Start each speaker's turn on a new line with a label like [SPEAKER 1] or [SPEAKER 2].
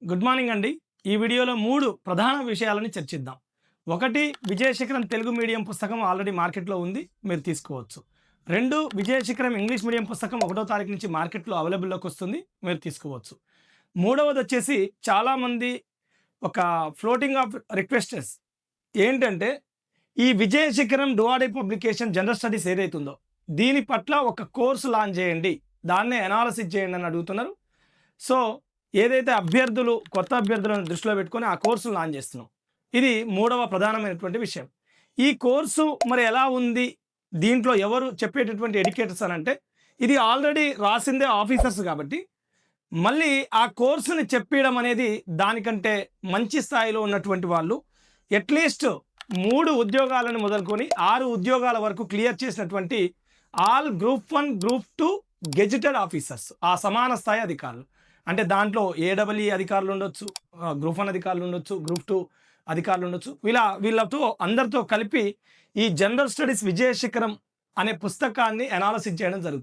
[SPEAKER 1] Good morning అండి. ఈ వీడియోలో 3 ప్రధాన విషయాలని చర్చిద్దాం. ఒకటి, విజయశిఖరం తెలుగు మీడియం పుస్తకం ఆల్రెడీ మార్కెట్‌లో ఉంది. మీరు తీసుకోవచ్చు. 2, విజయశిఖరం ఇంగ్లీష్ మీడియం పుస్తకం 1వ తారీఖు నుంచి మార్కెట్‌లో అవైలబుల్‌లోకొస్తుంది. మీరు తీసుకోవచ్చు. మూడవదొచ్చేసి చాలామంది ఒక ఫ్లోటింగ్ ఆఫ్ రిక్వెస్టర్స్ ఏంటంటే, ఈ విజయశిఖరం డువాడే పబ్లికేషన్ జనరల్ స్టడీస్ ఏదైతుందో, దీని పట్ల ఒక కోర్స్ లాంచ్ చేయండి. దాన్నే అనాలిసిస్ చేయండి అని అడుగుతున్నారు. సో, ఏదైతే అభ్యర్థులు, కొత్త అభ్యర్థులను దృష్టిలో పెట్టుకొని ఆ కోర్సును లాంచ్ చేస్తున్నాం. ఇది మూడవ ప్రధానమైనటువంటి విషయం. ఈ కోర్సు మరి ఎలా ఉంది? దీంట్లో ఎవరు చెప్పేటటువంటి ఎడ్యుకేటర్స్ అనంటే, ఇది ఆల్రెడీ రాసిందే ఆఫీసర్స్ కాబట్టి, మళ్ళీ ఆ కోర్సుని చెప్పీయడం అనేది దానికంటే మంచి స్థాయిలో ఉన్నటువంటి వాళ్ళు అట్‌లీస్ట్ 3 ఉద్యోగాలను మొదలుకొని 6 ఉద్యోగాల వరకు క్లియర్ చేసినటువంటి all group 1, group 2 gazetted officers, ఆ సమాన స్థాయి అధికారులు. అంటే దాంట్లో ఏడబ్ల్యూ అధికారులు ఉండొచ్చు, గ్రూప్ 1 అధికారులు ఉండొచ్చు, గ్రూప్ 2 అధికారులు ఉండొచ్చు. వీళ్ళతో అందరితో కలిపి ఈ జనరల్ స్టడీస్ విజయశిఖరం అనే పుస్తకాన్ని అనాలిసిస్ చేయడం జరుగుతుంది.